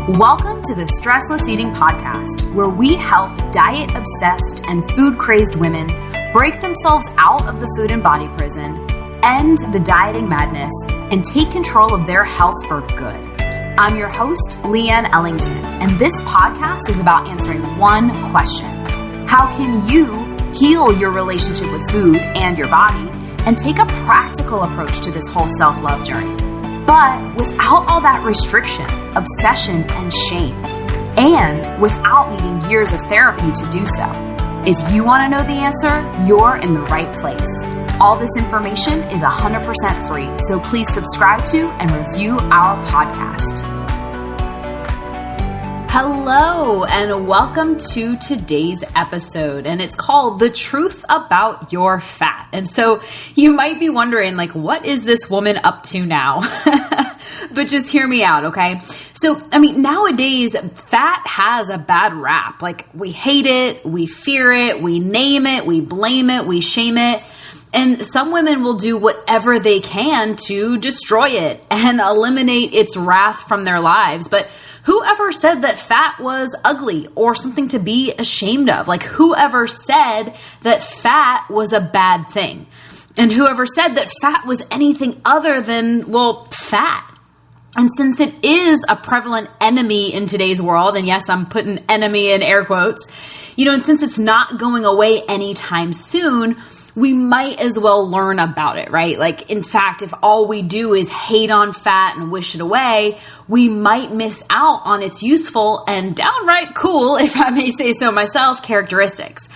Welcome to the Stressless Eating Podcast, where we help diet-obsessed and food-crazed women break themselves out of the food and body prison, end the dieting madness, and take control of their health for good. I'm your host, Leanne Ellington, and this podcast is about answering one question. How can you heal your relationship with food and your body and take a practical approach to this whole self-love journey, but without all that restriction, obsession, and shame, and without needing years of therapy to do so? If you want to know the answer, you're in the right place. All this information is 100% free, so please subscribe to and review our podcast. Hello, and welcome to today's episode, and it's called The Truth About Your Fat. And so you might be wondering, what is this woman up to now? But just hear me out, okay? So, nowadays, fat has a bad rap. We hate it, we fear it, we name it, we blame it, we shame it. And some women will do whatever they can to destroy it and eliminate its wrath from their lives. But whoever said that fat was ugly or something to be ashamed of? Whoever said that fat was a bad thing? And whoever said that fat was anything other than, fat? And since it is a prevalent enemy in today's world, and yes, I'm putting enemy in air quotes, and since it's not going away anytime soon, we might as well learn about it, right? In fact, if all we do is hate on fat and wish it away, we might miss out on its useful and downright cool, if I may say so myself, characteristics.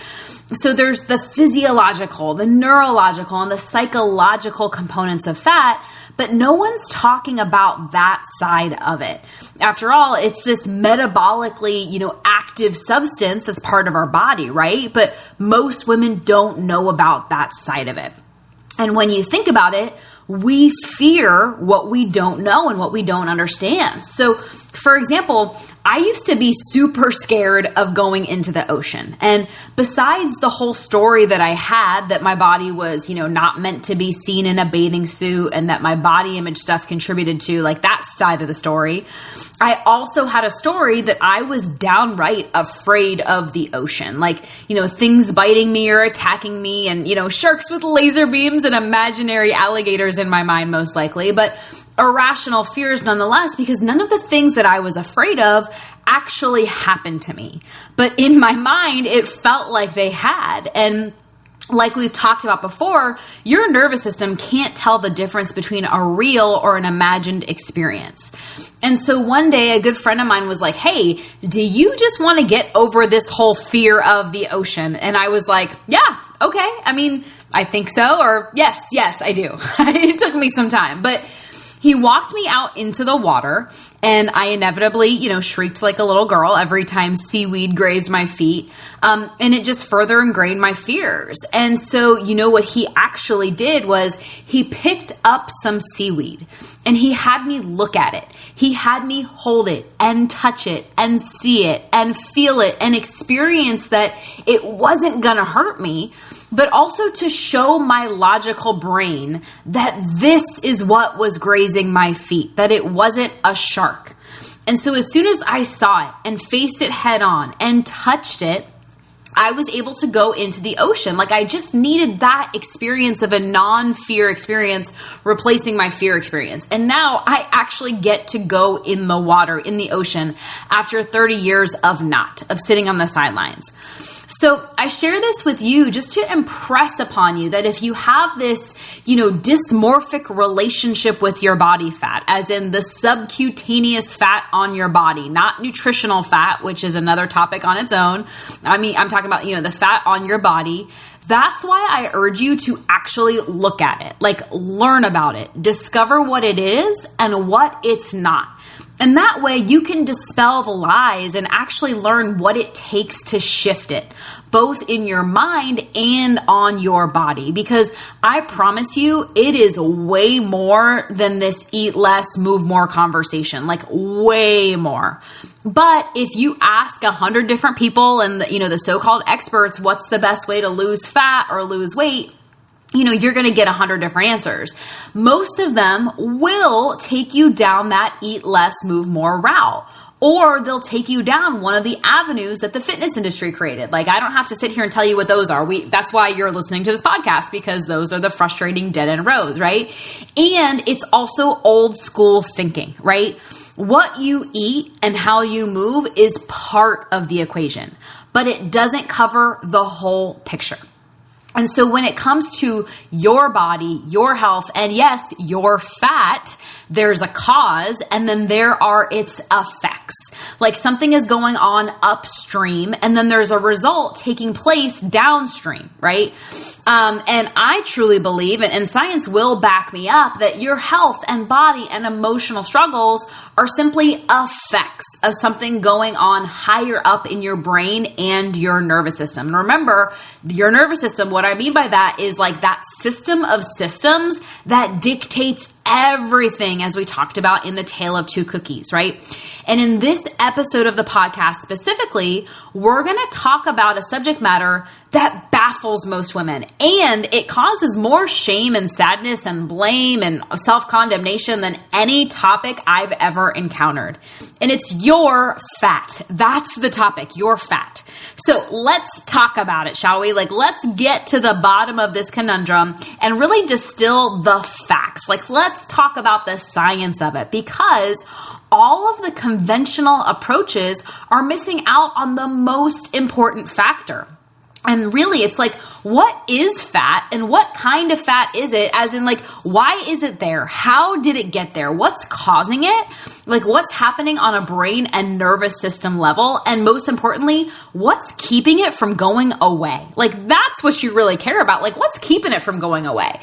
So there's the physiological, the neurological, and the psychological components of fat, but no one's talking about that side of it. After all, it's this metabolically, active substance that's part of our body, right? But most women don't know about that side of it. And when you think about it, we fear what we don't know and what we don't understand. So, for example, I used to be super scared of going into the ocean. And besides the whole story that I had that my body was, not meant to be seen in a bathing suit and that my body image stuff contributed to that side of the story, I also had a story that I was downright afraid of the ocean. Things biting me or attacking me and, sharks with laser beams and imaginary alligators in my mind most likely, but irrational fears nonetheless, because none of the things that I was afraid of actually happened to me. But in my mind, it felt like they had. And like we've talked about before, your nervous system can't tell the difference between a real or an imagined experience. And so one day, a good friend of mine was like, hey, do you just want to get over this whole fear of the ocean? And I was like, yeah, okay. I think so. Or yes, I do. It took me some time, but he walked me out into the water, and I inevitably, shrieked like a little girl every time seaweed grazed my feet. And it just further ingrained my fears. And so, what he actually did was he picked up some seaweed and he had me look at it. He had me hold it and touch it and see it and feel it and experience that it wasn't going to hurt me, but also to show my logical brain that this is what was grazing my feet, that it wasn't a shark. And so as soon as I saw it and faced it head on and touched it, I was able to go into the ocean. I just needed that experience of a non-fear experience replacing my fear experience. And now I actually get to go in the water, in the ocean, after 30 years of sitting on the sidelines. So I share this with you just to impress upon you that if you have this, dysmorphic relationship with your body fat, as in the subcutaneous fat on your body, not nutritional fat, which is another topic on its own. I'm talking about, the fat on your body. That's why I urge you to actually look at it, learn about it, discover what it is and what it's not. And that way you can dispel the lies and actually learn what it takes to shift it, both in your mind and on your body. Because I promise you, it is way more than this eat less, move more conversation, way more. But if you ask 100 different people and the so-called experts, what's the best way to lose fat or lose weight? You're going to get 100 different answers. Most of them will take you down that eat less, move more route. or they'll take you down one of the avenues that the fitness industry created. Like, I don't have to sit here and tell you what those are. That's why you're listening to this podcast, because those are the frustrating dead end roads, right? And it's also old school thinking, right? What you eat and how you move is part of the equation, but it doesn't cover the whole picture. And so when it comes to your body, your health, and yes, your fat, there's a cause and then there are its effects. Like something is going on upstream and then there's a result taking place downstream, right? And I truly believe, and science will back me up, that your health and body and emotional struggles are simply effects of something going on higher up in your brain and your nervous system. And remember, your nervous system, what I mean by that is like that system of systems that dictates everything, as we talked about in the Tale of Two Cookies, right? And in this episode of the podcast specifically, we're going to talk about a subject matter that baffles most women, and it causes more shame and sadness and blame and self-condemnation than any topic I've ever encountered. And it's your fat. That's the topic, your fat. So let's talk about it, shall we? Like, let's get to the bottom of this conundrum and really distill the facts. Like, let's talk about the science of it, because all of the conventional approaches are missing out on the most important factor. And really, it's like, what is fat and what kind of fat is it? As in, like, why is it there? How did it get there? What's causing it? Like, what's happening on a brain and nervous system level? And most importantly, what's keeping it from going away? Like, that's what you really care about. Like, what's keeping it from going away?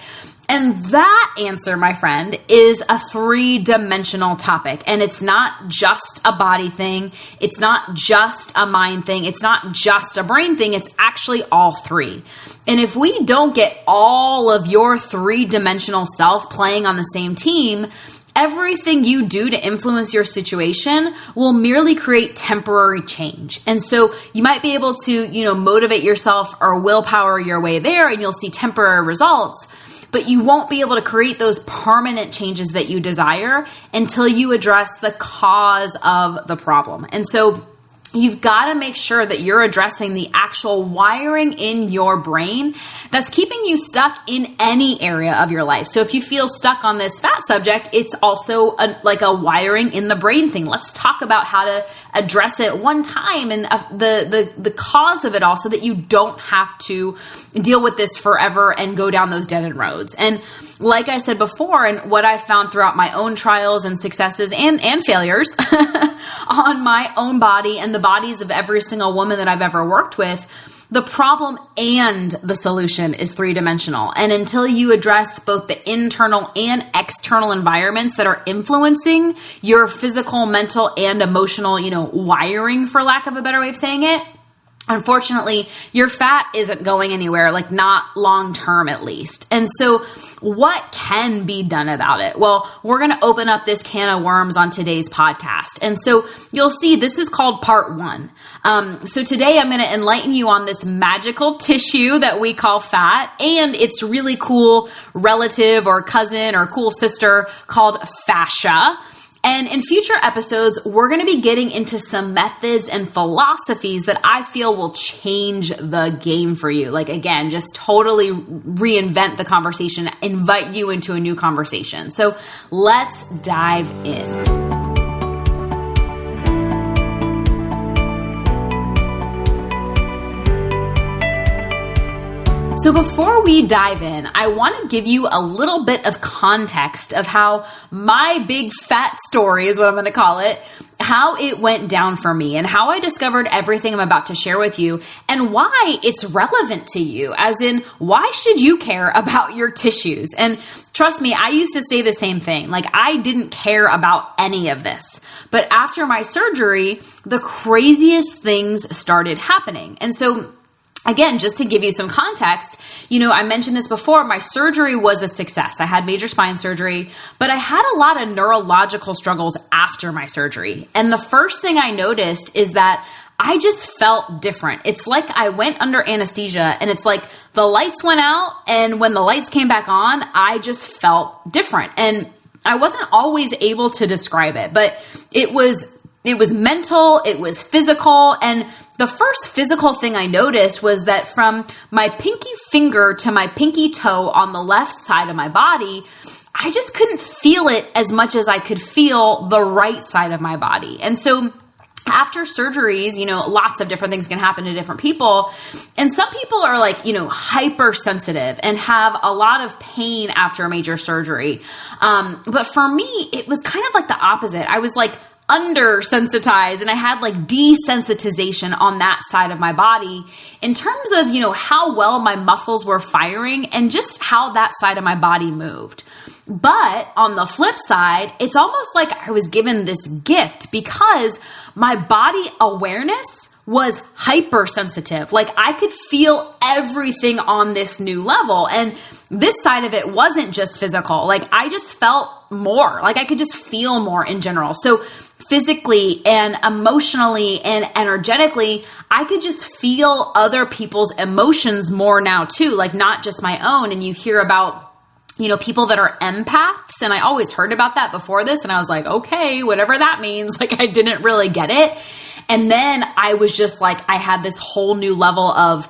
And that answer, my friend, is a 3-dimensional topic. And it's not just a body thing. It's not just a mind thing. It's not just a brain thing. It's actually all three. And if we don't get all of your 3-dimensional self playing on the same team, everything you do to influence your situation will merely create temporary change. And so you might be able to, motivate yourself or willpower your way there, and you'll see temporary results. But you won't be able to create those permanent changes that you desire until you address the cause of the problem. And so you've got to make sure that you're addressing the actual wiring in your brain that's keeping you stuck in any area of your life. So if you feel stuck on this fat subject, it's also like a wiring in the brain thing. Let's talk about how to address it one time and the cause of it all, so that you don't have to deal with this forever and go down those dead end roads. And like I said before, and what I've found throughout my own trials and successes and failures on my own body and the bodies of every single woman that I've ever worked with, the problem and the solution is 3-dimensional. And until you address both the internal and external environments that are influencing your physical, mental, and emotional, wiring, for lack of a better way of saying it, unfortunately, your fat isn't going anywhere, like not long term at least. And so what can be done about it? Well, we're going to open up this can of worms on today's podcast. And so you'll see this is called part 1. So today I'm going to enlighten you on this magical tissue that we call fat and its really cool relative or cousin or cool sister called fascia. And in future episodes, we're going to be getting into some methods and philosophies that I feel will change the game for you. Like, again, just totally reinvent the conversation, invite you into a new conversation. So let's dive in. So before we dive in, I want to give you a little bit of context of how my big fat story is what I'm going to call it, how it went down for me and how I discovered everything I'm about to share with you and why it's relevant to you, as in why should you care about your tissues? And trust me, I used to say the same thing. Like, I didn't care about any of this. But after my surgery, the craziest things started happening. And so again, just to give you some context, I mentioned this before, my surgery was a success. I had major spine surgery, but I had a lot of neurological struggles after my surgery. And the first thing I noticed is that I just felt different. It's like I went under anesthesia and it's like the lights went out, and when the lights came back on, I just felt different. And I wasn't always able to describe it, but it was it was mental, it was physical. And the first physical thing I noticed was that from my pinky finger to my pinky toe on the left side of my body, I just couldn't feel it as much as I could feel the right side of my body. And so after surgeries, lots of different things can happen to different people. And some people are like, hypersensitive and have a lot of pain after a major surgery. But for me, it was kind of like the opposite. I was like undersensitized and I had like desensitization on that side of my body in terms of, how well my muscles were firing and just how that side of my body moved. But on the flip side, it's almost like I was given this gift because my body awareness was hypersensitive. Like I could feel everything on this new level. And this side of it wasn't just physical. Like I just felt more. Like I could just feel more in general. So physically and emotionally and energetically, I could just feel other people's emotions more now too. Like not just my own. And you hear about people that are empaths. And I always heard about that before this. And I was like, okay, whatever that means. Like I didn't really get it. And then I was just like, I had this whole new level of,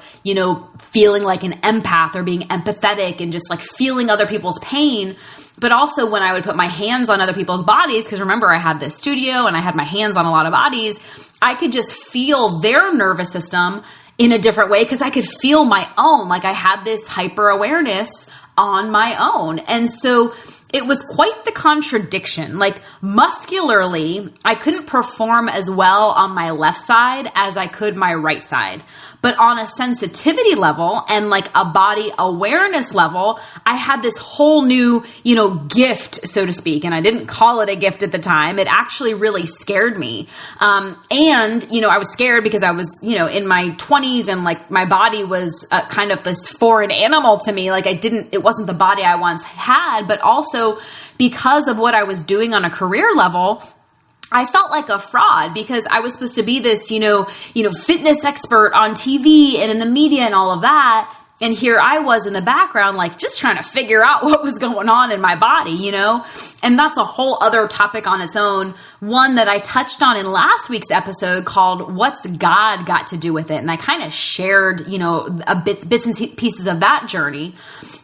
feeling like an empath or being empathetic and just like feeling other people's pain. But also when I would put my hands on other people's bodies, because remember I had this studio and I had my hands on a lot of bodies, I could just feel their nervous system in a different way because I could feel my own. Like I had this hyper awareness on my own. And so it was quite the contradiction. Like muscularly, I couldn't perform as well on my left side as I could my right side. But on a sensitivity level and like a body awareness level, I had this whole new, gift, so to speak. And I didn't call it a gift at the time. It actually really scared me. And I was scared because I was, in my 20s and like my body was kind of this foreign animal to me. Like it wasn't the body I once had, but also because of what I was doing on a career level, I felt like a fraud because I was supposed to be this, fitness expert on TV and in the media and all of that. And here I was in the background, like just trying to figure out what was going on in my body, and that's a whole other topic on its own. One that I touched on in last week's episode called What's God Got to Do with It? And I kind of shared, bits and pieces of that journey.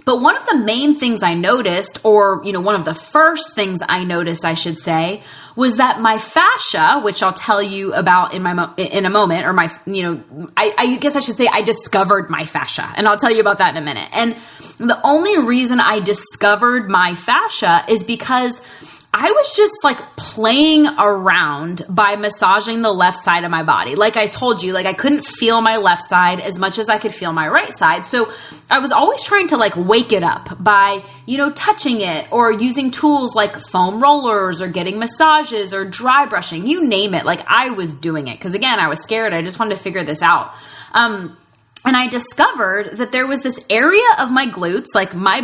But one of the main things I noticed, or, one of the first things I noticed, I should say, was that my fascia, which I'll tell you about in a moment, or I guess I should say I discovered my fascia, and I'll tell you about that in a minute. And the only reason I discovered my fascia is because I was just like playing around by massaging the left side of my body. Like I told you, like I couldn't feel my left side as much as I could feel my right side. So I was always trying to like wake it up by, touching it or using tools like foam rollers or getting massages or dry brushing, you name it. Like I was doing it. Cause again, I was scared. I just wanted to figure this out. And I discovered that there was this area of my glutes, like my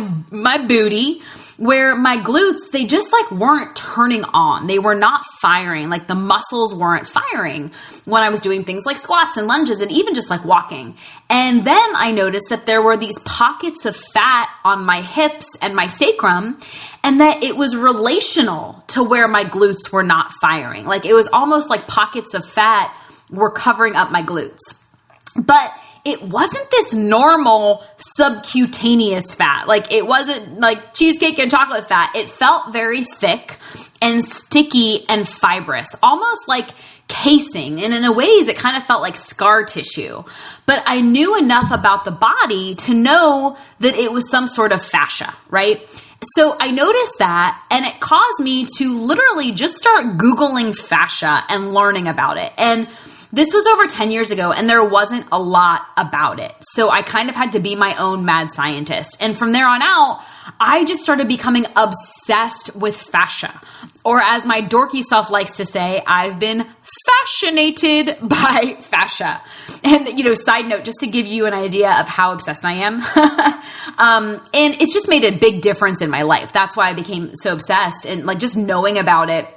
booty, where my glutes, they just like weren't turning on. They were not firing. Like the muscles weren't firing when I was doing things like squats and lunges and even just like walking. And then I noticed that there were these pockets of fat on my hips and my sacrum, and that it was relational to where my glutes were not firing. Like it was almost like pockets of fat were covering up my glutes. But it wasn't this normal subcutaneous fat. Like it wasn't like cheesecake and chocolate fat. It felt very thick and sticky and fibrous, almost like casing. And in a ways, it kind of felt like scar tissue. But I knew enough about the body to know that it was some sort of fascia, right? So I noticed that, and it caused me to literally just start Googling fascia and learning about it. And this was over 10 years ago, and there wasn't a lot about it. So I kind of had to be my own mad scientist. And from there on out, I just started becoming obsessed with fascia. Or as my dorky self likes to say, I've been fascinated by fascia. And, side note, just to give you an idea of how obsessed I am. And it's just made a big difference in my life. That's why I became so obsessed. And like just knowing about it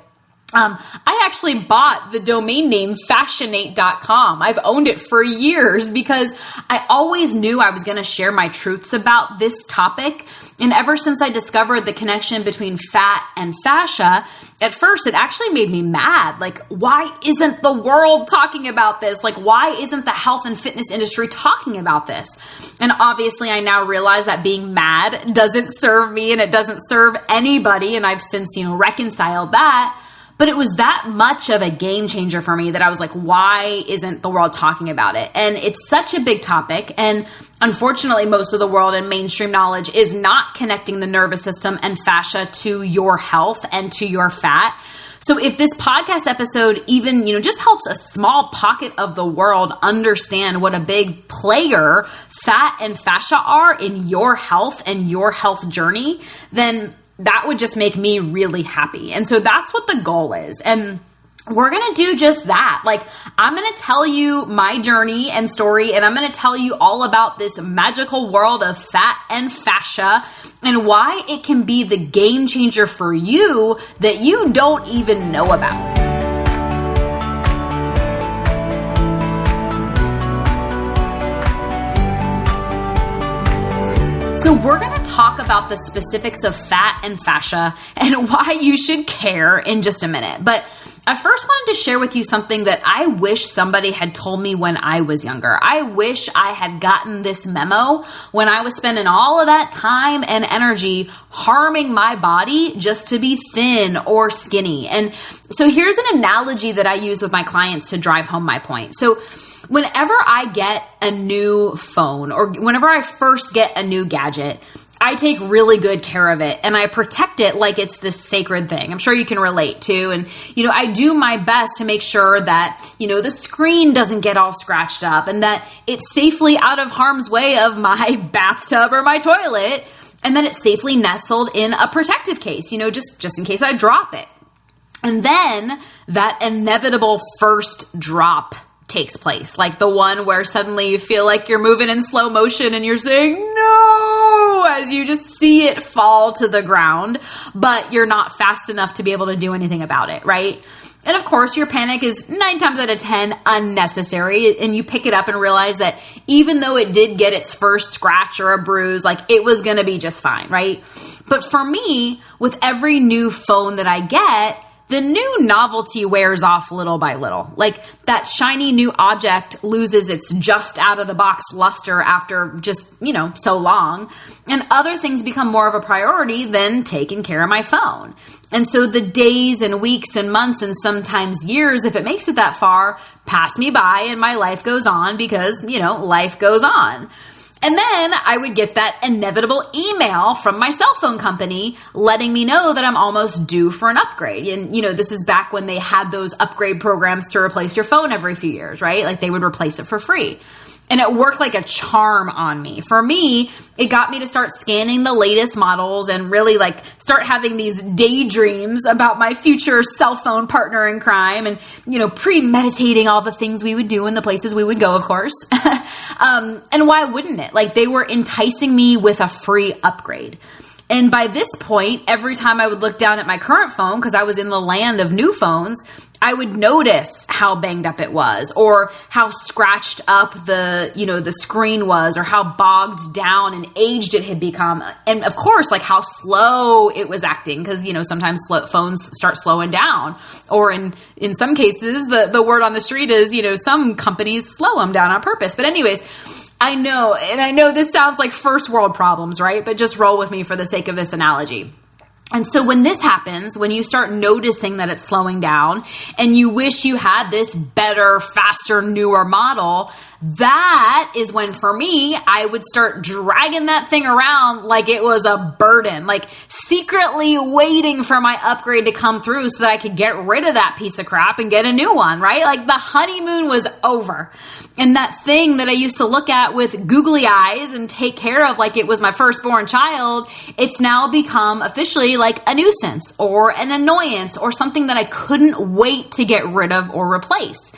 I actually bought the domain name fashionate.com. I've owned it for years because I always knew I was going to share my truths about this topic. And ever since I discovered the connection between fat and fascia, at first it actually made me mad. Like, why isn't the world talking about this? Like, why isn't the health and fitness industry talking about this? And obviously I now realize that being mad doesn't serve me and it doesn't serve anybody. And I've since, reconciled that. But it was that much of a game changer for me that I was like, why isn't the world talking about it? And it's such a big topic. And unfortunately, most of the world and mainstream knowledge is not connecting the nervous system and fascia to your health and to your fat. So if this podcast episode even, just helps a small pocket of the world understand what a big player fat and fascia are in your health and your health journey, then that would just make me really happy. And so that's what the goal is. And we're going to do just that. Like, I'm going to tell you my journey and story, and I'm going to tell you all about this magical world of fat and fascia and why it can be the game changer for you that you don't even know about. So we're going to talk about the specifics of fat and fascia and why you should care in just a minute. But I first wanted to share with you something that I wish somebody had told me when I was younger. I wish I had gotten this memo when I was spending all of that time and energy harming my body just to be thin or skinny. And so here's an analogy that I use with my clients to drive home my point. So whenever I get a new phone or whenever I first get a new gadget, I take really good care of it and I protect it like it's this sacred thing. I'm sure you can relate to. And, I do my best to make sure that, the screen doesn't get all scratched up and that it's safely out of harm's way of my bathtub or my toilet and that it's safely nestled in a protective case, just in case I drop it. And then that inevitable first drop takes place, like the one where suddenly you feel like you're moving in slow motion and you're saying no as you just see it fall to the ground, but you're not fast enough to be able to do anything about it, right? And of course, your panic is 9 times out of 10 unnecessary, and you pick it up and realize that even though it did get its first scratch or a bruise, like it was going to be just fine, right? But for me, with every new phone that I get, the new novelty wears off little by little. Like that shiny new object loses its just out of the box luster after just, so long. And other things become more of a priority than taking care of my phone. And so the days and weeks and months and sometimes years, if it makes it that far, pass me by and my life goes on because, life goes on. And then I would get that inevitable email from my cell phone company letting me know that I'm almost due for an upgrade. And, this is back when they had those upgrade programs to replace your phone every few years, right? Like they would replace it for free. And it worked like a charm on me. For me, it got me to start scanning the latest models and really start having these daydreams about my future cell phone partner in crime and, premeditating all the things we would do and the places we would go, of course. And why wouldn't it? They were enticing me with a free upgrade. And by this point, every time I would look down at my current phone, because I was in the land of new phones, I would notice how banged up it was or how scratched up the screen was or how bogged down and aged it had become. And of course, how slow it was acting because, sometimes phones start slowing down or in some cases, the word on the street is, some companies slow them down on purpose. But anyways, I know this sounds like first world problems, right? But just roll with me for the sake of this analogy. And so when this happens, when you start noticing that it's slowing down and you wish you had this better, faster, newer model, that is when, for me, I would start dragging that thing around like it was a burden, secretly waiting for my upgrade to come through so that I could get rid of that piece of crap and get a new one, right? The honeymoon was over. And that thing that I used to look at with googly eyes and take care of like it was my firstborn child, it's now become officially like a nuisance or an annoyance or something that I couldn't wait to get rid of or replace.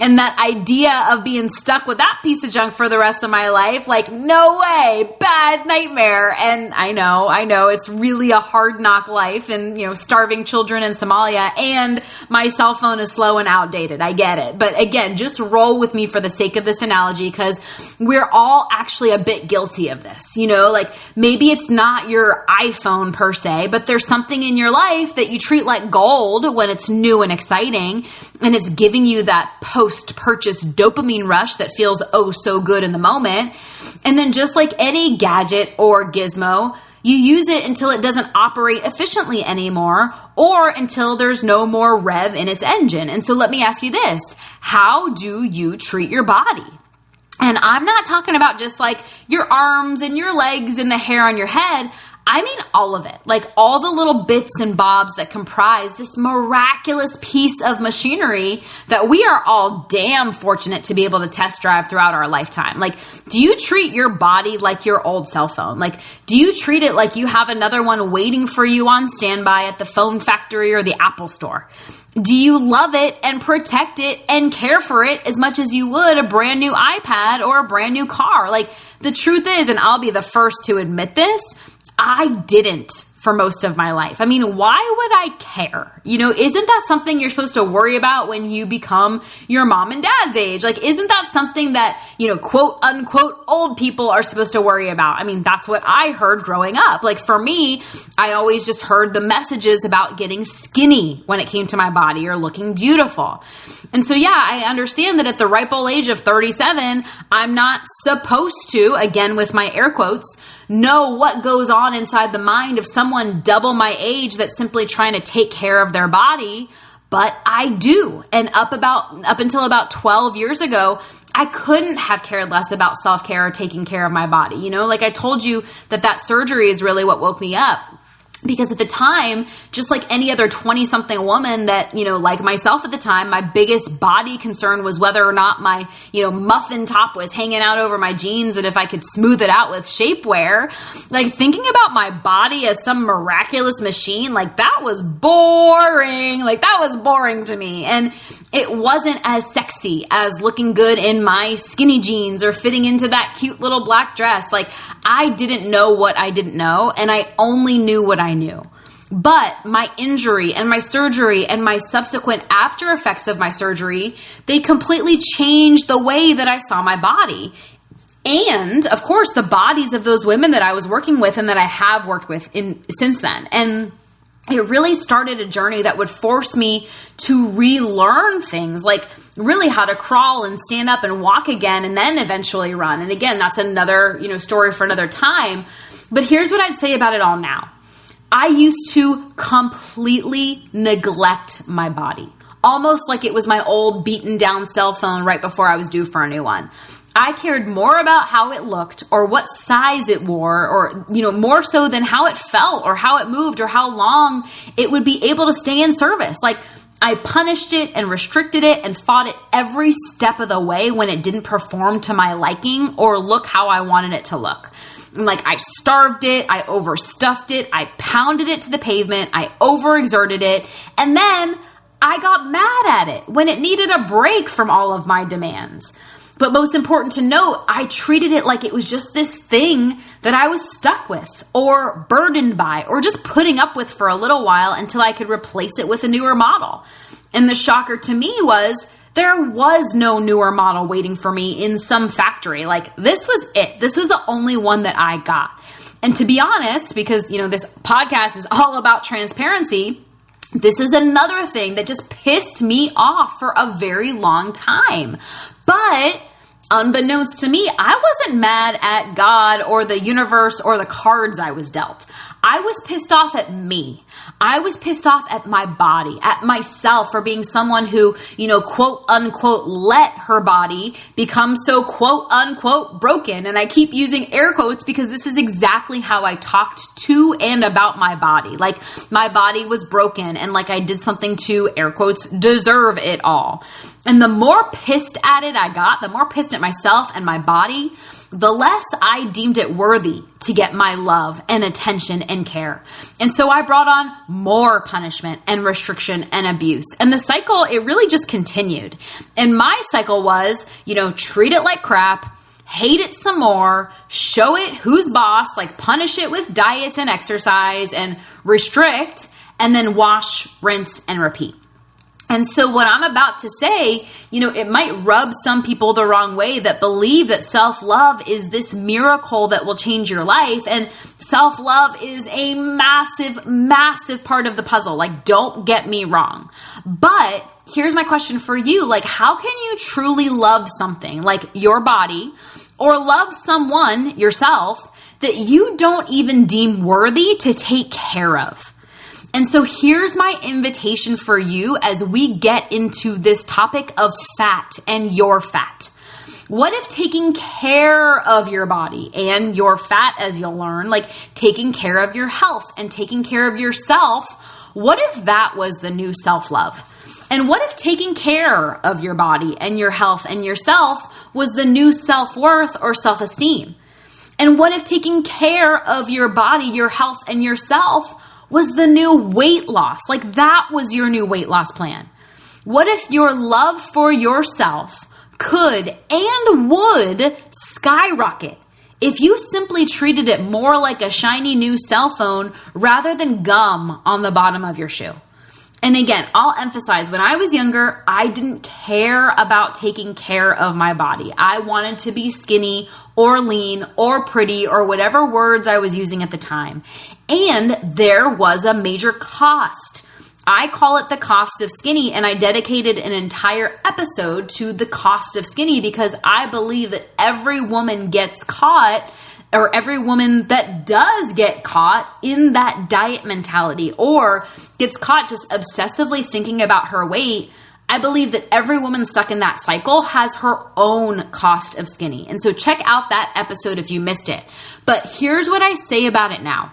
And that idea of being stuck with that piece of junk for the rest of my life, like, no way, bad nightmare. And I know, it's really a hard knock life and, starving children in Somalia, and my cell phone is slow and outdated. I get it. But again, just roll with me for the sake of this analogy, because we're all actually a bit guilty of this. Like maybe it's not your iPhone per se, but there's something in your life that you treat like gold when it's new and exciting, and it's giving you that post-purchase dopamine rush that feels oh so good in the moment. And then just like any gadget or gizmo, you use it until it doesn't operate efficiently anymore, or until there's no more rev in its engine. And so let me ask you this: how do you treat your body? And I'm not talking about just like your arms and your legs and the hair on your head. I mean all of it, like all the little bits and bobs that comprise this miraculous piece of machinery that we are all damn fortunate to be able to test drive throughout our lifetime. Like, do you treat your body like your old cell phone? Like, do you treat it like you have another one waiting for you on standby at the phone factory or the Apple store? Do you love it and protect it and care for it as much as you would a brand new iPad or a brand new car? Like, the truth is, and I'll be the first to admit this, I didn't for most of my life. I mean, why would I care? Isn't that something you're supposed to worry about when you become your mom and dad's age? Like, isn't that something that, quote unquote, old people are supposed to worry about? I mean, that's what I heard growing up. Like for me, I always just heard the messages about getting skinny when it came to my body or looking beautiful. And so, yeah, I understand that at the ripe old age of 37, I'm not supposed to, again, with my air quotes, know what goes on inside the mind of someone double my age that's simply trying to take care of their body, but I do. And up until about 12 years ago, I couldn't have cared less about self-care or taking care of my body. Like I told you that surgery is really what woke me up. Because at the time, just like any other 20-something woman that, like myself at the time, my biggest body concern was whether or not my, muffin top was hanging out over my jeans and if I could smooth it out with shapewear. Like thinking about my body as some miraculous machine, like that was boring. Like that was boring to me. And it wasn't as sexy as looking good in my skinny jeans or fitting into that cute little black dress. Like I didn't know what I didn't know, and I only knew what I knew. But my injury and my surgery and my subsequent after effects of my surgery, they completely changed the way that I saw my body. And of course, the bodies of those women that I was working with and that I have worked with since then. And it really started a journey that would force me to relearn things like really how to crawl and stand up and walk again, and then eventually run. And again, that's another, story for another time. But here's what I'd say about it all now. I used to completely neglect my body, almost like it was my old beaten down cell phone right before I was due for a new one. I cared more about how it looked or what size it wore, or, more so than how it felt or how it moved or how long it would be able to stay in service. Like I punished it and restricted it and fought it every step of the way when it didn't perform to my liking or look how I wanted it to look. Like I starved it, I overstuffed it, I pounded it to the pavement, I overexerted it, and then I got mad at it when it needed a break from all of my demands. But most important to note, I treated it like it was just this thing that I was stuck with or burdened by or just putting up with for a little while until I could replace it with a newer model. And the shocker to me was there was no newer model waiting for me in some factory. Like this was it. This was the only one that I got. And to be honest, because, this podcast is all about transparency, this is another thing that just pissed me off for a very long time. But unbeknownst to me, I wasn't mad at God or the universe or the cards I was dealt. I was pissed off at me. I was pissed off at my body, at myself for being someone who, quote unquote, let her body become so quote unquote broken. And I keep using air quotes because this is exactly how I talked to and about my body. Like my body was broken and like I did something to, air quotes, deserve it all. And the more pissed at it I got, the more pissed at myself and my body, the less I deemed it worthy to get my love and attention and care. And so I brought on more punishment and restriction and abuse. And the cycle, it really just continued. And my cycle was, treat it like crap, hate it some more, show it who's boss, like punish it with diets and exercise and restrict, and then wash, rinse, and repeat. And so what I'm about to say, it might rub some people the wrong way that believe that self-love is this miracle that will change your life. And self-love is a massive, massive part of the puzzle. Like, don't get me wrong. But here's my question for you. Like, how can you truly love something like your body or love someone, yourself, that you don't even deem worthy to take care of? And so here's my invitation for you as we get into this topic of fat and your fat. What if taking care of your body and your fat, as you'll learn, like taking care of your health and taking care of yourself, what if that was the new self-love? And what if taking care of your body and your health and yourself was the new self-worth or self-esteem? And what if taking care of your body, your health, and yourself was the new weight loss? Like, that was your new weight loss plan. What if your love for yourself could and would skyrocket if you simply treated it more like a shiny new cell phone rather than gum on the bottom of your shoe? And again, I'll emphasize, when I was younger, I didn't care about taking care of my body. I wanted to be skinny or lean or pretty or whatever words I was using at the time. And there was a major cost. I call it the cost of skinny, and I dedicated an entire episode to the cost of skinny because I believe that every woman gets caught, or every woman that does get caught in that diet mentality or gets caught just obsessively thinking about her weight. I believe that every woman stuck in that cycle has her own cost of skinny. And so check out that episode if you missed it. But here's what I say about it now.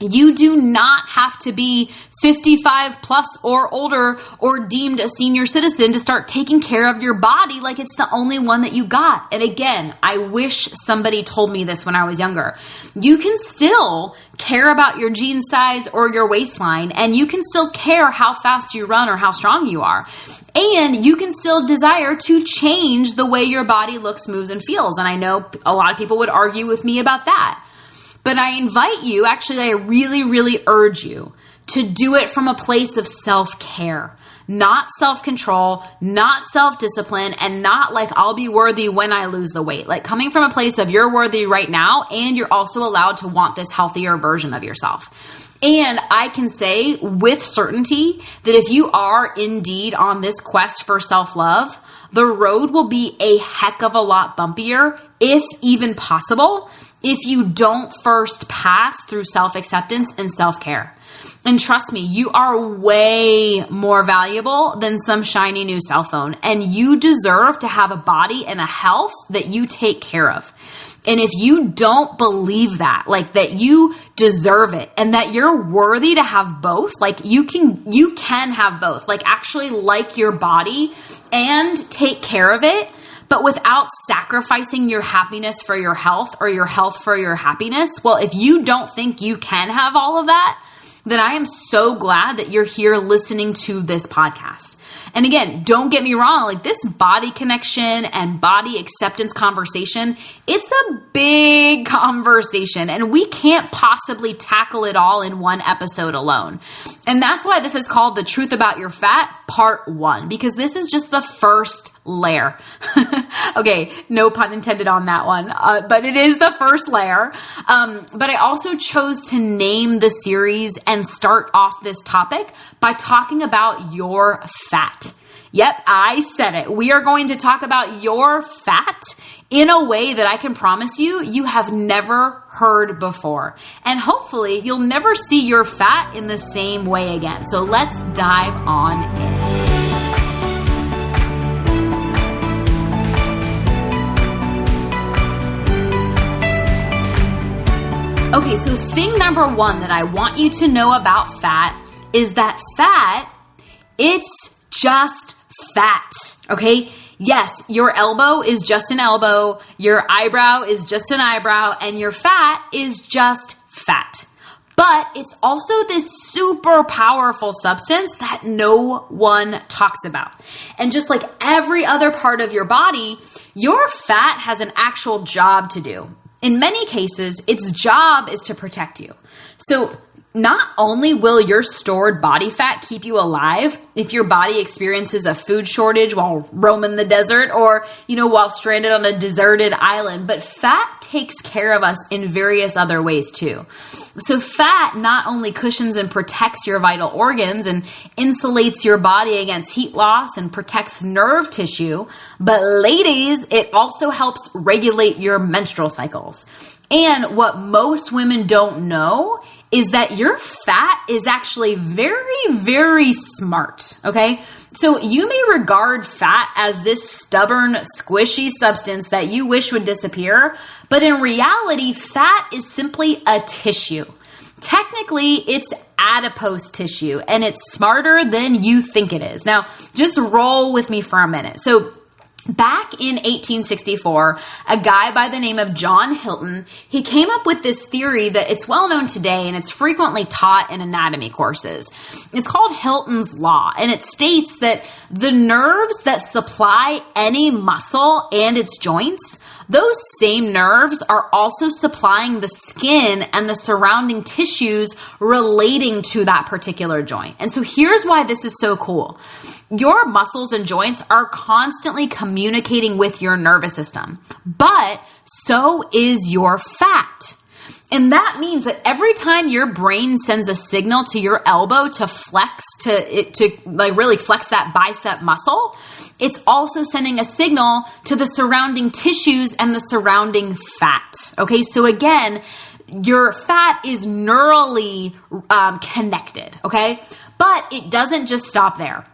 You do not have to be 55 plus or older or deemed a senior citizen to start taking care of your body like it's the only one that you got. And again, I wish somebody told me this when I was younger. You can still care about your jean size or your waistline, and you can still care how fast you run or how strong you are. And you can still desire to change the way your body looks, moves, and feels. And I know a lot of people would argue with me about that. But I invite you, actually, I really, really urge you to do it from a place of self-care, not self-control, not self-discipline, and not like I'll be worthy when I lose the weight. Like coming from a place of you're worthy right now, and you're also allowed to want this healthier version of yourself. And I can say with certainty that if you are indeed on this quest for self-love, the road will be a heck of a lot bumpier, if even possible, if you don't first pass through self-acceptance and self-care. And trust me, you are way more valuable than some shiny new cell phone, and you deserve to have a body and a health that you take care of. And if you don't believe that, like that you deserve it and that you're worthy to have both, like you can have both, like actually like your body and take care of it, but without sacrificing your happiness for your health or your health for your happiness. Well, if you don't think you can have all of that, then I am so glad that you're here listening to this podcast. And again, don't get me wrong, like this body connection and body acceptance conversation, it's a big conversation, and we can't possibly tackle it all in one episode alone. And that's why this is called The Truth About Your Fat Part 1, because this is just the first layer. Okay, no pun intended on that one, but it is the first layer. But I also chose to name the series and start off this topic by talking about your fat. Yep, I said it. We are going to talk about your fat in a way that I can promise you have never heard before. And hopefully you'll never see your fat in the same way again. So let's dive on in. Okay, so thing number one that I want you to know about fat is that fat, it's just fat, okay? Yes, your elbow is just an elbow, your eyebrow is just an eyebrow, and your fat is just fat. But it's also this super powerful substance that no one talks about. And just like every other part of your body, your fat has an actual job to do. In many cases, its job is to protect you. So not only will your stored body fat keep you alive if your body experiences a food shortage while roaming the desert or, while stranded on a deserted island, but fat takes care of us in various other ways too. So fat not only cushions and protects your vital organs and insulates your body against heat loss and protects nerve tissue, but ladies, it also helps regulate your menstrual cycles. And what most women don't know is that your fat is actually very, very smart, okay? So you may regard fat as this stubborn, squishy substance that you wish would disappear, but in reality, fat is simply a tissue. Technically, it's adipose tissue, and it's smarter than you think it is. Now, just roll with me for a minute. So back in 1864, a guy by the name of John Hilton, he came up with this theory that it's well known today and it's frequently taught in anatomy courses. It's called Hilton's Law, and it states that the nerves that supply any muscle and its joints, those same nerves are also supplying the skin and the surrounding tissues relating to that particular joint. And so here's why this is so cool. Your muscles and joints are constantly communicating with your nervous system, but so is your fat. And that means that every time your brain sends a signal to your elbow to flex, to really flex that bicep muscle, it's also sending a signal to the surrounding tissues and the surrounding fat. Okay, so again, your fat is neurally connected, okay? But it doesn't just stop there.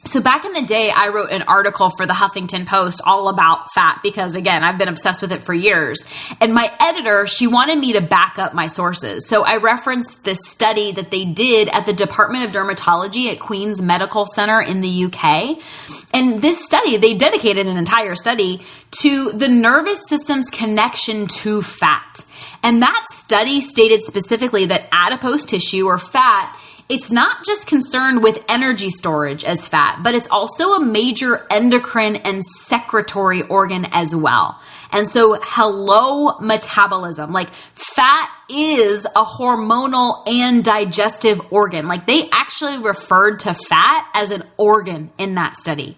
So back in the day, I wrote an article for the Huffington Post all about fat because, again, I've been obsessed with it for years. And my editor, she wanted me to back up my sources. So I referenced this study that they did at the Department of Dermatology at Queen's Medical Center in the UK. And this study, they dedicated an entire study to the nervous system's connection to fat. And that study stated specifically that adipose tissue or fat, it's not just concerned with energy storage as fat, but it's also a major endocrine and secretory organ as well. And so, hello, metabolism. Like, fat is a hormonal and digestive organ. Like, they actually referred to fat as an organ in that study.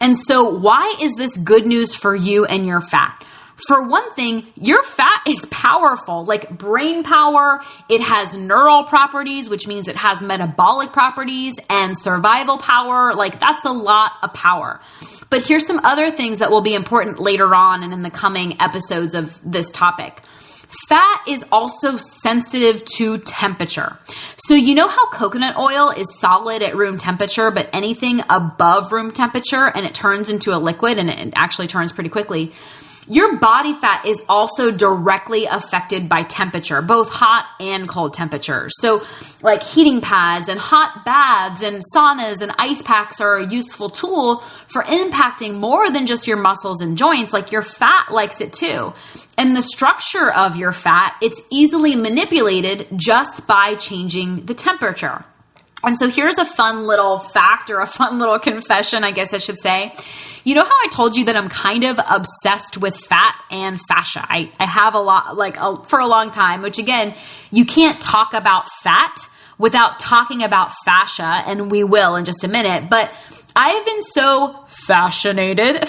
And so, why is this good news for you and your fat? For one thing, your fat is powerful, like brain power. It has neural properties, which means it has metabolic properties and survival power. Like, that's a lot of power. But here's some other things that will be important later on and in the coming episodes of this topic. Fat is also sensitive to temperature. So you know how coconut oil is solid at room temperature, but anything above room temperature and it turns into a liquid, and it actually turns pretty quickly. Your body fat is also directly affected by temperature, both hot and cold temperatures. So like heating pads and hot baths and saunas and ice packs are a useful tool for impacting more than just your muscles and joints. Like, your fat likes it too. And the structure of your fat, it's easily manipulated just by changing the temperature. And so here's a fun little fact, or a fun little confession, I guess I should say. You know how I told you that I'm kind of obsessed with fat and fascia? I have a lot, for a long time, which again, you can't talk about fat without talking about fascia, and we will in just a minute. But I have been so fascinated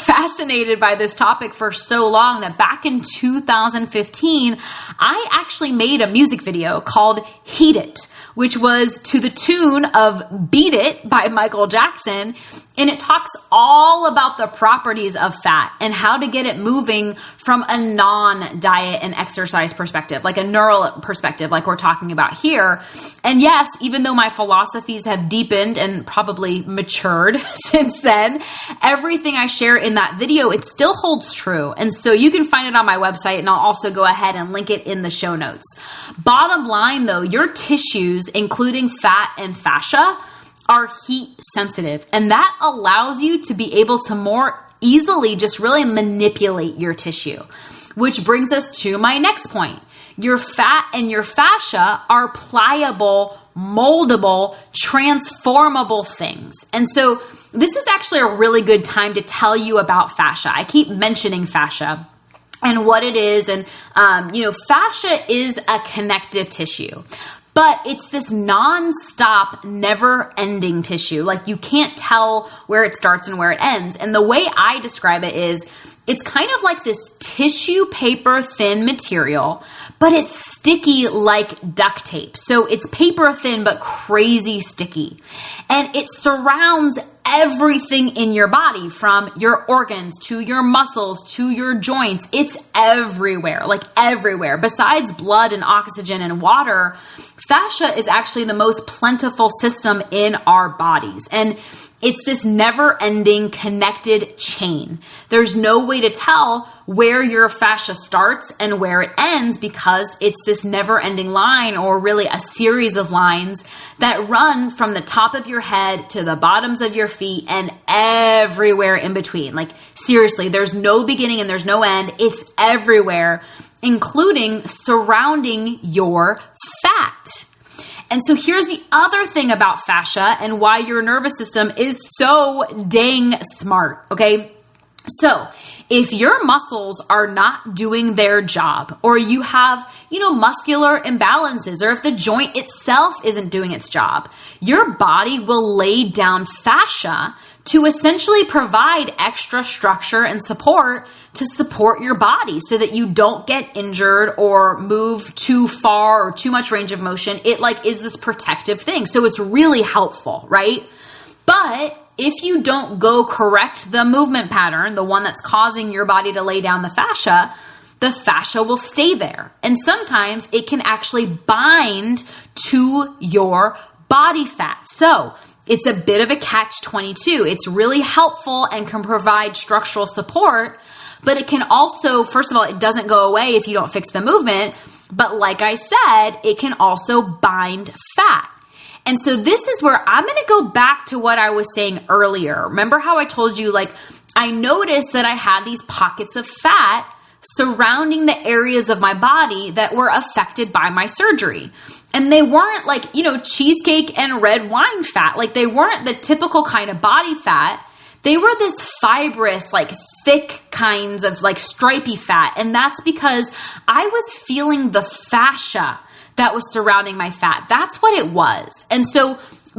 by this topic for so long that back in 2015, I actually made a music video called Heat It, which was to the tune of Beat It by Michael Jackson. And it talks all about the properties of fat and how to get it moving from a non-diet and exercise perspective, like a neural perspective, like we're talking about here. And yes, even though my philosophies have deepened and probably matured since then, everything I share in that video, it still holds true. And so you can find it on my website, and I'll also go ahead and link it in the show notes. Bottom line though, your tissues, including fat and fascia, are heat sensitive, and that allows you to be able to more easily just really manipulate your tissue, which brings us to my next point. Your fat and your fascia are pliable, moldable, transformable things. And so this is actually a really good time to tell you about fascia. I keep mentioning fascia and what it is. And, fascia is a connective tissue, but it's this nonstop, never-ending tissue. Like you can't tell where it starts and where it ends. And the way I describe it is it's kind of like this tissue paper thin material, but it's sticky like duct tape. So it's paper thin, but crazy sticky. And it surrounds everything in your body, from your organs to your muscles to your joints. It's everywhere, like everywhere. Besides blood and oxygen and water, fascia is actually the most plentiful system in our bodies. And it's this never-ending connected chain. There's no way to tell where your fascia starts and where it ends because it's this never-ending line, or really a series of lines that run from the top of your head to the bottoms of your feet and everywhere in between. Like seriously, there's no beginning and there's no end. It's everywhere, including surrounding your fat. And so here's the other thing about fascia and why your nervous system is so dang smart, okay? So if your muscles are not doing their job, or you have, muscular imbalances, or if the joint itself isn't doing its job, your body will lay down fascia to essentially provide extra structure and support to support your body so that you don't get injured or move too far or too much range of motion. It is this protective thing. So it's really helpful, right? But if you don't go correct the movement pattern, the one that's causing your body to lay down the fascia will stay there. And sometimes it can actually bind to your body fat. So it's a bit of a catch-22. It's really helpful and can provide structural support, but it can also, first of all, it doesn't go away if you don't fix the movement. But like I said, it can also bind fat. And so this is where I'm going to go back to what I was saying earlier. Remember how I told you, I noticed that I had these pockets of fat surrounding the areas of my body that were affected by my surgery. And they weren't cheesecake and red wine fat. They weren't the typical kind of body fat. They were this fibrous, thick kinds of stripy fat. And that's because I was feeling the fascia that was surrounding my fat. That's what it was. And so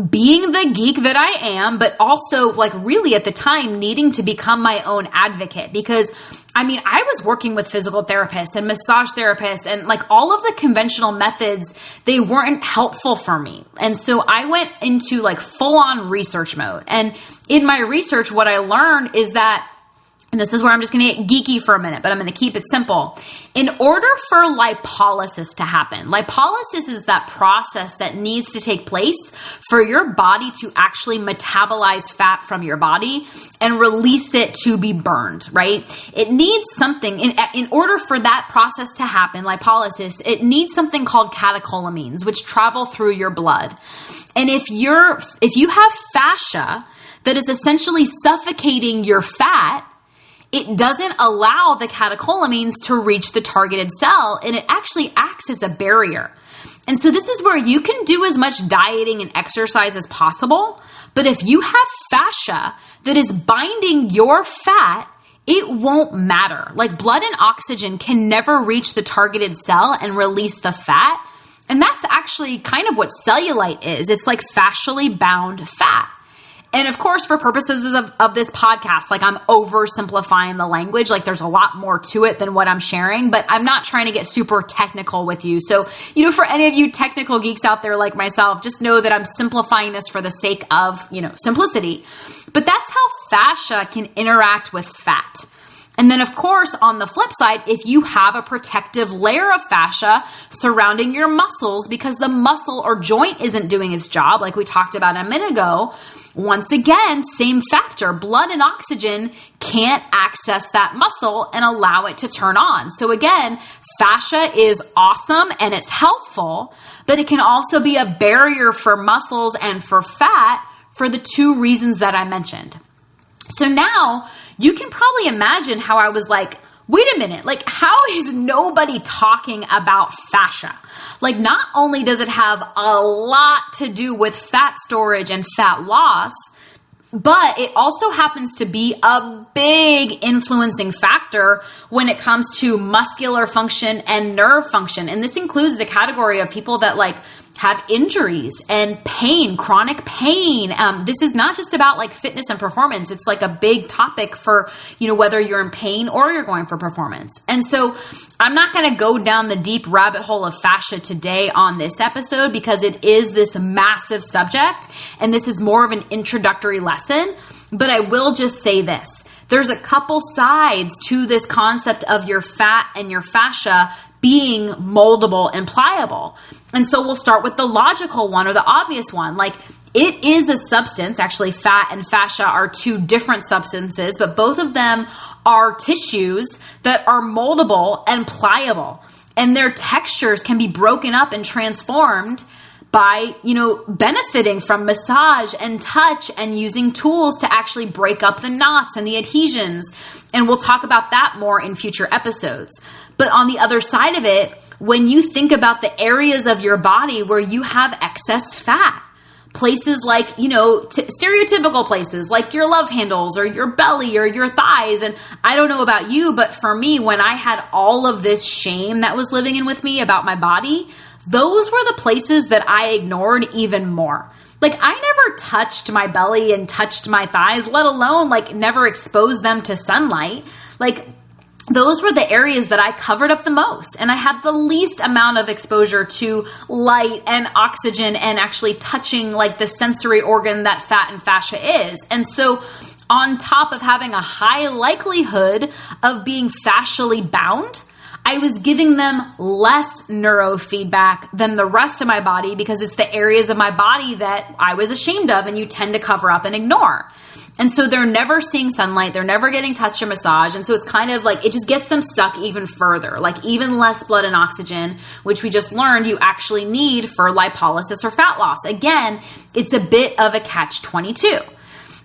being the geek that I am, but also really at the time needing to become my own advocate, because I was working with physical therapists and massage therapists and all of the conventional methods, they weren't helpful for me. And so I went into full on research mode. And in my research, what I learned is that, and this is where I'm just going to get geeky for a minute, but I'm going to keep it simple. In order for lipolysis to happen, lipolysis is that process that needs to take place for your body to actually metabolize fat from your body and release it to be burned, right? It needs something, in order for that process to happen, lipolysis, it needs something called catecholamines, which travel through your blood. And if you have fascia that is essentially suffocating your fat, it doesn't allow the catecholamines to reach the targeted cell, and it actually acts as a barrier. And so this is where you can do as much dieting and exercise as possible, but if you have fascia that is binding your fat, it won't matter. Blood and oxygen can never reach the targeted cell and release the fat. And that's actually kind of what cellulite is. It's fascially bound fat. And of course, for purposes of this podcast, I'm oversimplifying the language. There's a lot more to it than what I'm sharing, but I'm not trying to get super technical with you. So, for any of you technical geeks out there like myself, just know that I'm simplifying this for the sake of, simplicity. But that's how fascia can interact with fat. And then, of course, on the flip side, if you have a protective layer of fascia surrounding your muscles because the muscle or joint isn't doing its job, like we talked about a minute ago, once again, same factor. Blood and oxygen can't access that muscle and allow it to turn on. So again, fascia is awesome and it's helpful, but it can also be a barrier for muscles and for fat for the two reasons that I mentioned. So now you can probably imagine how I was like, wait a minute, like how is nobody talking about fascia? Like not only does it have a lot to do with fat storage and fat loss, but it also happens to be a big influencing factor when it comes to muscular function and nerve function. And this includes the category of people that like have injuries and pain, chronic pain. This is not just about like fitness and performance. It's like a big topic for, whether you're in pain or you're going for performance. And so I'm not going to go down the deep rabbit hole of fascia today on this episode because it is this massive subject and this is more of an introductory lesson. But I will just say this. There's a couple sides to this concept of your fat and your fascia being moldable and pliable. And so we'll start with the logical one or the obvious one. Like it is a substance. Actually, fat and fascia are two different substances, but both of them are tissues that are moldable and pliable. And their textures can be broken up and transformed by, benefiting from massage and touch and using tools to actually break up the knots and the adhesions. And we'll talk about that more in future episodes. But on the other side of it, when you think about the areas of your body where you have excess fat, places like, stereotypical places like your love handles or your belly or your thighs. And I don't know about you, but for me, when I had all of this shame that was living in with me about my body, those were the places that I ignored even more. Like I never touched my belly and touched my thighs, let alone like never exposed them to sunlight. Like those were the areas that I covered up the most. And I had the least amount of exposure to light and oxygen and actually touching like the sensory organ that fat and fascia is. And so on top of having a high likelihood of being fascially bound, I was giving them less neurofeedback than the rest of my body because it's the areas of my body that I was ashamed of and you tend to cover up and ignore. And so they're never seeing sunlight. They're never getting touch or massage. And so it's kind of like, it just gets them stuck even further, like even less blood and oxygen, which we just learned you actually need for lipolysis or fat loss. Again, it's a bit of a catch-22.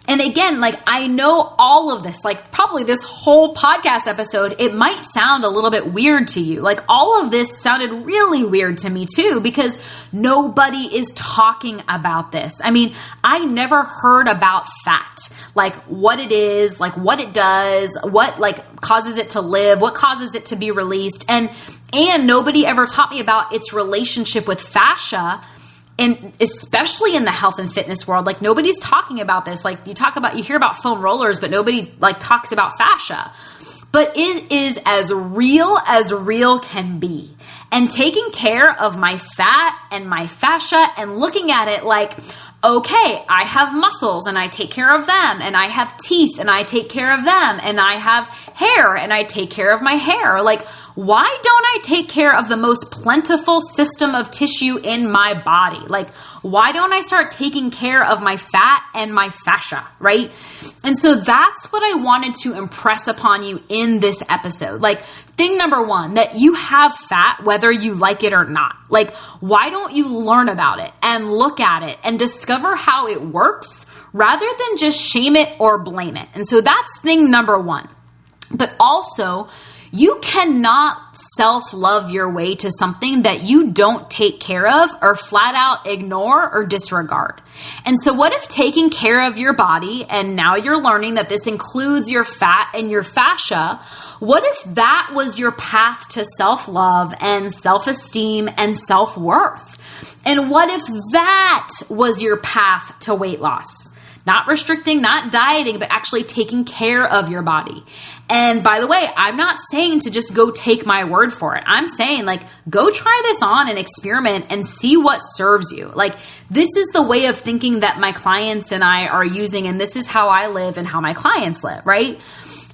And again, like I know all of this, like probably this whole podcast episode, it might sound a little bit weird to you. Like all of this sounded really weird to me too, because nobody is talking about this. I mean, I never heard about fat, like what it is, like what it does, what like causes it to live, what causes it to be released. And nobody ever taught me about its relationship with fascia. And especially in the health and fitness world, like nobody's talking about this. Like you hear about foam rollers, but nobody like talks about fascia. But it is as real can be. And taking care of my fat and my fascia and looking at it like, okay, I have muscles and I take care of them, and I have teeth and I take care of them, and I have hair and I take care of my hair. Like, why don't I take care of the most plentiful system of tissue in my body? Like, why don't I start taking care of my fat and my fascia, right? And so that's what I wanted to impress upon you in this episode. Like, thing number one, that you have fat, whether you like it or not. Like, why don't you learn about it and look at it and discover how it works rather than just shame it or blame it? And so that's thing number one. But also, you cannot self-love your way to something that you don't take care of or flat out ignore or disregard. And so what if taking care of your body, and now you're learning that this includes your fat and your fascia, what if that was your path to self-love and self-esteem and self-worth? And what if that was your path to weight loss? Not restricting, not dieting, but actually taking care of your body. And by the way, I'm not saying to just go take my word for it. I'm saying like, go try this on and experiment and see what serves you. Like, this is the way of thinking that my clients and I are using, and this is how I live and how my clients live, right?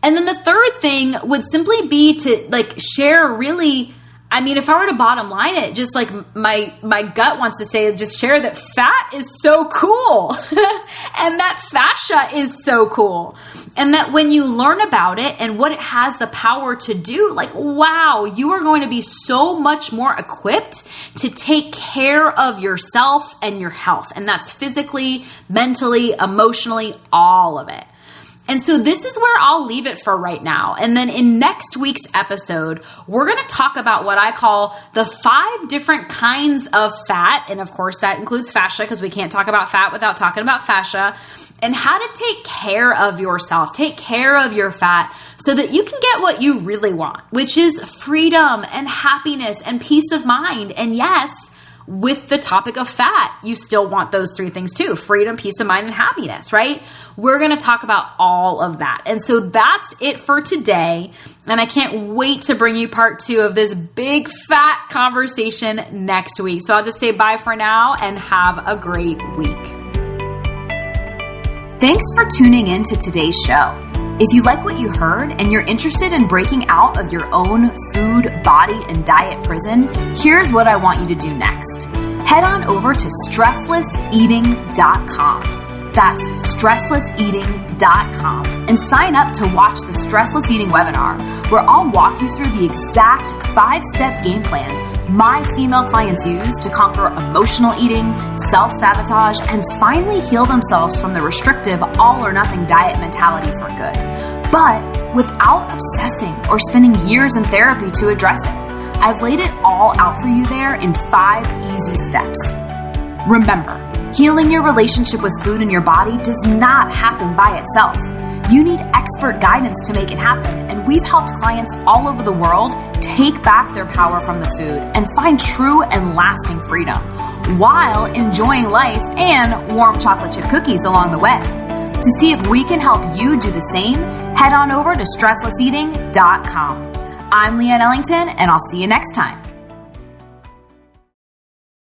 And then the third thing would simply be to like share really, I mean, if I were to bottom line it, just like my gut wants to say, just share that fat is so cool and that fascia is so cool. And that when you learn about it and what it has the power to do, like, wow, you are going to be so much more equipped to take care of yourself and your health. And that's physically, mentally, emotionally, all of it. And so this is where I'll leave it for right now. And then in next week's episode, we're going to talk about what I call the 5 different kinds of fat. And of course, that includes fascia, because we can't talk about fat without talking about fascia, and how to take care of yourself, take care of your fat so that you can get what you really want, which is freedom and happiness and peace of mind. And yes, with the topic of fat, you still want those 3 things too: freedom, peace of mind, and happiness, right? We're going to talk about all of that. And so that's it for today. And I can't wait to bring you part 2 of this big fat conversation next week. So I'll just say bye for now and have a great week. Thanks for tuning in to today's show. If you like what you heard and you're interested in breaking out of your own food, body, and diet prison, here's what I want you to do next. Head on over to stresslesseating.com. That's stresslesseating.com and sign up to watch the Stressless Eating webinar, where I'll walk you through the exact 5-step game plan my female clients use to conquer emotional eating, self-sabotage, and finally heal themselves from the restrictive all-or-nothing diet mentality for good, but without obsessing or spending years in therapy to address it. I've laid it all out for you there in 5 easy steps. Remember, healing your relationship with food and your body does not happen by itself. You need expert guidance to make it happen, and we've helped clients all over the world take back their power from the food and find true and lasting freedom while enjoying life and warm chocolate chip cookies along the way. To see if we can help you do the same, head on over to stresslesseating.com. I'm Leanne Ellington, and I'll see you next time.